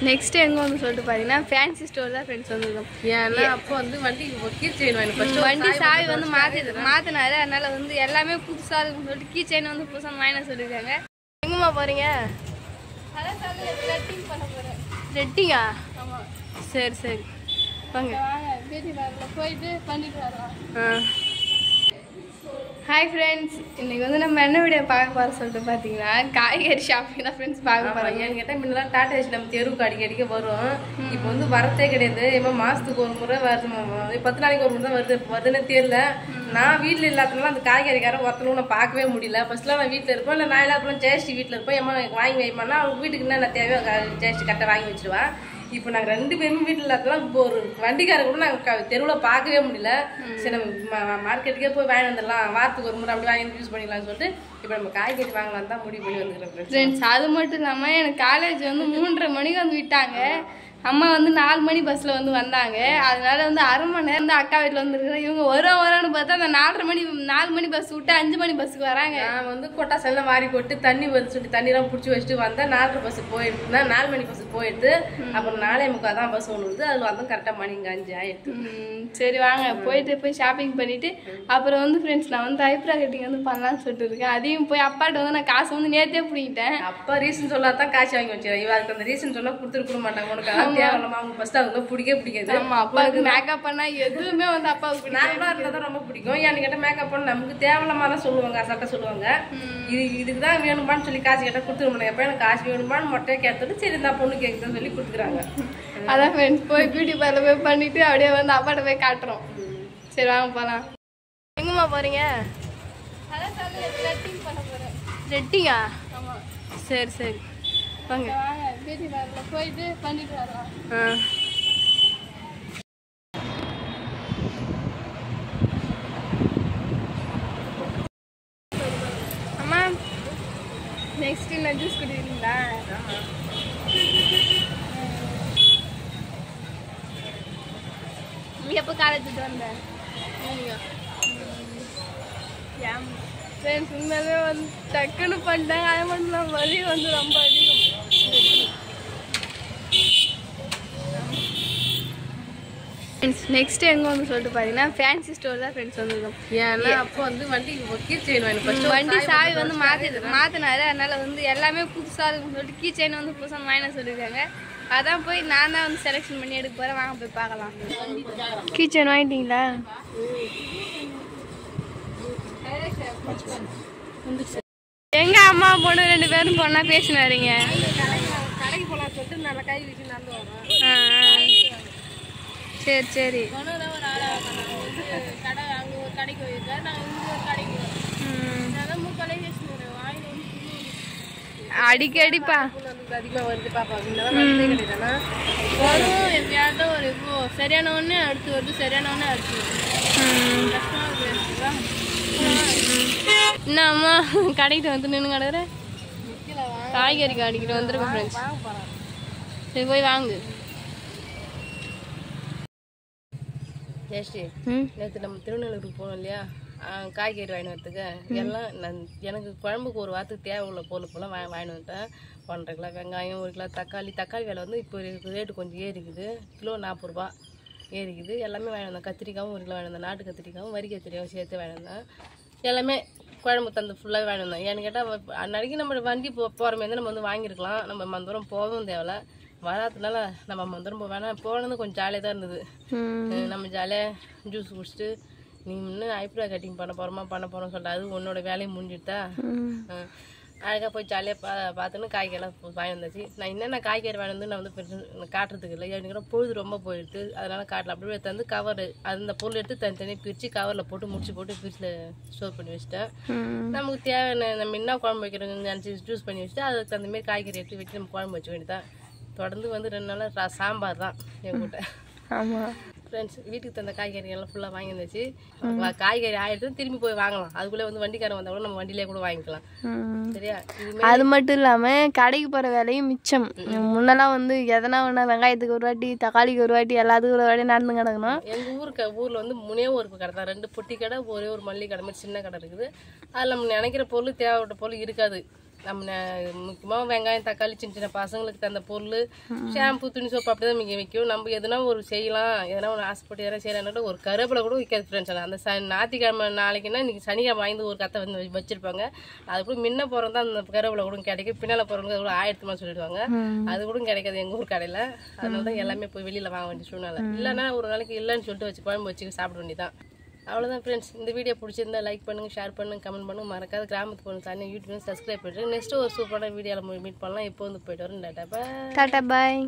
Next எங்க வந்து சொல்லிட்டு பாத்தீங்கன்னா ஃபேன்சி ஸ்டோர் தான் ஃப்ரெண்ட்ஸ் வந்துருக்கோம். ஏன்னா அப்போ வந்து வண்டி கீ செயின் வண்டி சாவி வந்து மாத்தினாரு. அதனால வந்து எல்லாமே புதுசா இருக்குன்னு சொல்லிட்டு கீ செயின் வந்து புதுசா வாங்கின சொல்லியிருக்காங்க. எங்கம்மா போறீங்க? ரெட்டிங் பண்ண போறேன். ரெட்டிங்கா? ஆமா. சரி சரி வாங்க பியூட்டி பார்லர் போயிட்டு பண்ணிட்டு வரலாம். ஹாய் ஃப்ரெண்ட்ஸ், இன்னைக்கு வந்து நம்ம என்ன வீடியோ பார்க்க போகிறோம் சொல்லிட்டு பார்த்தீங்கன்னா காய்கறி ஷாப்பிங் தான் ஃப்ரெண்ட்ஸ் பார்க்க போகிறோம். ஏன்னு கேட்டால் முன்னெல்லாம் டாட்டா ஏசி நம்ம தெருவுக்கு அடிக்கடிக்க வரும். இப்போ வந்து வரத்தே கிடையாது. ஏமா மாதத்துக்கு ஒரு முறை வருது, 10 நாளைக்கு ஒரு முறை தான் வருதுன்னு தெரியல. நான் வீட்டில் இல்லாதனால அந்த காய்கறிக்காரன் ஒருத்தனும் நான் பார்க்கவே முடியல. ஃபர்ஸ்ட்லாம் நான் வீட்டில் இருப்பேன், இல்லை நான் இல்லாத ஜெயஸ்டி வீட்டில் இருப்பேன். ஏமா வாங்கி வைப்பானா அவங்க வீட்டுக்கு என்ன தேவையோ ஜெயஸ்டி கரெக்டாக வாங்கி வச்சிருவா. இப்போ நாங்கள் 2 பேருமே வீட்டில் இல்லாதலாம் இப்போ ஒரு வண்டிக்கார கூட நாங்கள் தெருவில் பார்க்கவே முடியல. சரி நம்ம மார்க்கெட்டுக்கே போய் வாங்கி வந்துடலாம், வாரத்துக்கு ஒரு முறை அப்படி வாங்கி யூஸ் பண்ணிக்கலாம்னு சொல்லிட்டு இப்போ நம்ம காய்கறி வாங்கலாம் தான் முடிவு பண்ணி வந்துக்கிறோம் ஃப்ரெண்ட்ஸ். அது மட்டும் இல்லாமல் எனக்கு காலேஜ் வந்து 3:30 மணிக்கு வந்து விட்டாங்க. அம்மா வந்து 4 மணி பஸ்ஸில் வந்து வந்தாங்க. அதனால வந்து அரை மணி நேரம் வந்து அக்கா வீட்டில் வந்துருக்குறேன். இவங்க வரான்னு பார்த்தா அந்த 4 மணி பஸ் விட்டு 5 மணி பஸ்ஸுக்கு வராங்க. நான் வந்து கொட்டாசெல்லாம் வாரி போட்டு தண்ணி வந்து சொல்லி தண்ணியெல்லாம் பிடிச்சி வச்சுட்டு வந்தேன். 4:30 பஸ்ஸுக்கு போயிடுது, 4 மணி பஸ்ஸுக்கு போயிடுது. அப்புறம் 4:45 தான் பஸ் ஒன்று வருது. அது வந்து கரெக்டாக மணி 5 ஆயிடுது. சரி வாங்க போய் ஷாப்பிங் பண்ணிட்டு அப்புறம் வந்து ஃப்ரெண்ட்ஸ் நான் வந்து ஐப்ரா கட்டிங் வந்து பண்ணலான்னு சொல்லிட்டு இருக்கேன். அதையும் போய் அப்பாட்ட வந்து நான் காசு வந்து நேற்றே பிடிக்கிட்டேன். அப்பா ரீசன் சொல்லாதான் காசு வாங்கி வச்சிருக்கேன். இவருக்கு அந்த ரீசன் சொன்னா கொடுத்துருக்க மாட்டாங்க. உனக்கு தேவையில்லாம அவங்க ஃபர்ஸ்ட் அவங்க பிடிக்காது. ஆமா, அப்பாவுக்கு மேக்கப் பண்ணா எதுவுமே வந்து அப்பாவுக்கு நார்மலா இருந்தாதான் ரொம்ப பிடிக்கும். ஏன்னு கேட்டா மேக்கப் பண்ண நமக்கு தேவையில்லாம தான் சொல்லுவாங்க, அசால்ட்டா சொல்லுவாங்க. இதுக்குதான் வேணுமான்னு சொல்லி காசு கேட்டா கொடுத்துருக்க மாட்டாங்க. எப்ப எனக்கு காசு வேணுமான்னு மொட்டையை கேட்டது சரி இந்த பொண்ணு கேட்குதுன்னு சொல்லி கொடுத்துக்கிறாங்க. அதான் ஃப்ரெண்ட்ஸ் போய் பியூட்டி பார்லர் போய் பண்ணிட்டு அப்படியே வந்து அப்பாட்ட போய் காட்டுறோம். சரி வாங்க போகலாம். எங்கம்மா போறீங்க? ரெட்டிங் பண்ண போறேன். ரெட்டிங்கா? ஆமா. சரி சரி வாங்க பியூட்டி பார்லர் போயிட்டு பண்ணிட்டு வரலாம். அம்மா நெக்ஸ்ட் என்ன ஜூஸ் குடிக்கிறீங்களா? நீ எப்போ காலேஜ் விட்டு வந்த? ஃப்ரெண்ட்ஸ் உண்மையாவே வந்து டக்குன்னு பண்ணிட்டாங்க. அது மட்டும் இல்லாமல் வலி வந்து ரொம்ப அதிகம். நெக்ஸ்ட் எங்க வந்து சொல்லிட்டு பாத்தீங்கன்னா ஃபேன்சி ஸ்டோர் தான் ஃப்ரெண்ட்ஸ் வந்துருக்கோம். ஏன்னா அப்போ வந்து வண்டி கீ செயின் வண்டி சாவி வந்து மாத்தினாரு. அதனால வந்து எல்லாமே புதுசா இருக்குன்னு சொல்லிட்டு கீ செயின் வந்து புதுசா வாங்கின சொல்லியிருக்காங்க. அதான் போய் நான் தான் வந்து செலெக்ஷன் பண்ணி எடுக்க போறேன். வாங்க போய் பார்க்கலாம். கீ செயின் வாங்கிட்டீங்களா? எங்க அம்மா பொண்ணு 2 பேரும் பொண்ணா பேசினாருங்க. கடைக்கு போலாம் சொல்லிட்டு நல்லா கை வீசி நடந்து வரோம். சரி சரி கடை அங்கே ஒரு கடைக்கு போயிருக்காரு, நாங்கள் இங்கே ஒரு கடைக்கு அடிக்கடிப்பா அதிகமாக வருது பாப்பா. கிடையாதுன்னா வரும் எப்பயாவது ஒரு இப்போ சரியான ஒன்று அடுத்து வருது, சரியான ஒன்று அடுத்து என்ன அம்மா கடைக்கிட்ட வந்து நின்று கிடக்குற காய்கறி கடைக்கிட்ட வந்துருக்கோம் ஃப்ரெண்ட்ஸ். சரி போய் வாங்கு. ஜெயஸ்ரீ நேற்று நம்ம திருநெல்வேலிக்கு போனோம் இல்லையா, காய்கறி வாங்கிட்டு வரதுக்கு எல்லாம் எனக்கு குழம்புக்கு ஒரு வாரத்துக்கு தேவை உள்ள பொருள் போல வாங்கிட்டு வந்துட்டேன். 1.5 கிலோ வெங்காயம், 1 கிலோ தக்காளி விலை வந்து இப்போ ரேட்டு கொஞ்சம் ஏறிக்குது. கிலோ 40 ரூபா ஏறிக்குது. எல்லாமே வாங்கி வந்தேன். கத்திரிக்காயும் 1 கிலோ வாங்கி வந்தேன். நாட்டு கத்திரிக்காயும் வரி கத்திரிக்காயும் சேர்த்து வாங்கி வந்தேன். எல்லாமே குழம்பு தந்து ஃபுல்லாகவே வாங்கி வந்தேன். ஏன்னு கேட்டால் அன்னைக்கு நம்ம வண்டி போகிற மாதிரி நம்ம வந்து வாங்கியிருக்கலாம். நம்ம மந்தூரம் போகவும் தேவையில்ல. வராதுனால நம்ம மந்தூரம் வேணாம் போனது கொஞ்சம் ஜாலியாக தான் இருந்தது. நம்ம ஜாலியாக ஜூஸ் குடிச்சிட்டு நீ இன்னும் ஐப்ரா கட்டிங் பண்ண போகிறோம்னு சொல்லிட்டு அது உன்னோட வேலையும் முடிஞ்சுட்டா அழகாக போய் ஜாலியாக பார்த்துன்னு காய்கறிலாம் வாங்கி வந்தாச்சு. நான் என்னென்ன காய்கறி வாங்கி வந்து நான் வந்து காட்டுறதுக்கு இல்லை. எனக்கு பொழுது ரொம்ப போயிடுது, அதனால காட்டல. அப்படியே தந்து கவர் அந்த பொருள் எடுத்து தனித்தனியாக பிரித்து கவரில் போட்டு முடிச்சு போட்டு ஃப்ரிட்ஜில் ஸ்டோர் பண்ணி வச்சுட்டேன். நமக்கு தேவையான நம்ம என்ன குழம்பு வைக்கிறோம்னு நினச்சி ஜூஸ் பண்ணி வச்சுட்டு அதுக்கு தகுந்தமாரி காய்கறி எடுத்து வச்சு நம்ம குழம்பு வச்சு வேண்டியதான். தொடர்ந்து வந்து 2 நாளாக சாம்பார் தான் என்கிட்ட. ஆமாம் ஃப்ரெண்ட்ஸ், வீட்டுக்கு தந்த காய்கறி எல்லாம் ஃபுல்லாக வாங்கி வந்துச்சு. காய்கறி ஆயிடுத்து திரும்பி போய் வாங்கலாம். அதுக்குள்ளே வந்து வண்டிக்காரன் வந்தால் கூட நம்ம வண்டியிலே கூட வாங்கிக்கலாம். சரியா? அது மட்டும் இல்லாமல் கடைக்கு போகிற வேலையும் மிச்சம். முன்னெல்லாம் வந்து எதனா ஒன்றா வெங்காயத்துக்கு ஒரு வாட்டி, தக்காளிக்கு ஒரு வாட்டி, எல்லாத்துக்கும் ஒரு வாட்டி நடந்து கிடக்கணும். எங்கள் ஊரில் வந்து முனே ஒரு கடை தான், 2 பொட்டி கடை, ஒரே ஒரு மல்லிகை கடை மாதிரி சின்ன கடை இருக்குது. அதில் நம்ம நினைக்கிற பொருள் தேவைப்பட்ட பொருள் இருக்காது. நம்ம முக்கியமாக வெங்காயம் தக்காளி சின்ன சின்ன பசங்களுக்கு தந்த பொருள் ஷாம்பு துணி சோப்பு அப்படி தான் மிக விற்கும். நம்ம எதுனா ஒரு செய்யலாம் எதனா ஒன்று ஆசைப்பட்டு எதனா செய்யலான்னு ஒரு கருவேப்பிலை கூட விற்காது ஃப்ரெண்ட்ஸ். அந்த ஞாயிற்றுக்கிழமை நாளைக்குன்னா இன்றைக்கி சனிக்கிழமை வாங்கி ஒரு கத்தை வந்து வச்சுருப்பாங்க. அது கூட முன்ன போகிறோம் தான் அந்த கருவேப்பிலை கூட கிடைக்கும். பின்னால் போகிறவங்க அது கூட 1000 சொல்லிடுவாங்க. அது கூட கிடைக்காது எங்கள் ஊர் கடையில். அதனால தான் எல்லாமே போய் வெளியில் வாங்க வேண்டிய சூழ்நிலை. இல்லைன்னா ஒரு நாளைக்கு இல்லைன்னு சொல்லிட்டு வச்சு குழம்பு வச்சு சாப்பிட வேண்டியதான். அவ்வளோதான் ஃப்ரெண்ட்ஸ். இந்த வீடியோ பிடிச்சிருந்தா லைக் பண்ணுங்கள், ஷேர் பண்ணுங்கள், கமெண்ட் பண்ணுங்கள். மறக்காத கிராமத்து பொண்ணு தண்ணி யூடியூப் சப்ஸ்கிரைப் பண்ணிட்டு நெக்ஸ்ட்டு ஒரு சூப்பரான வீடியோவில் மீட் பண்ணலாம். இப்போ வந்து போயிட்டு வரோம். டாட்டா பாய்.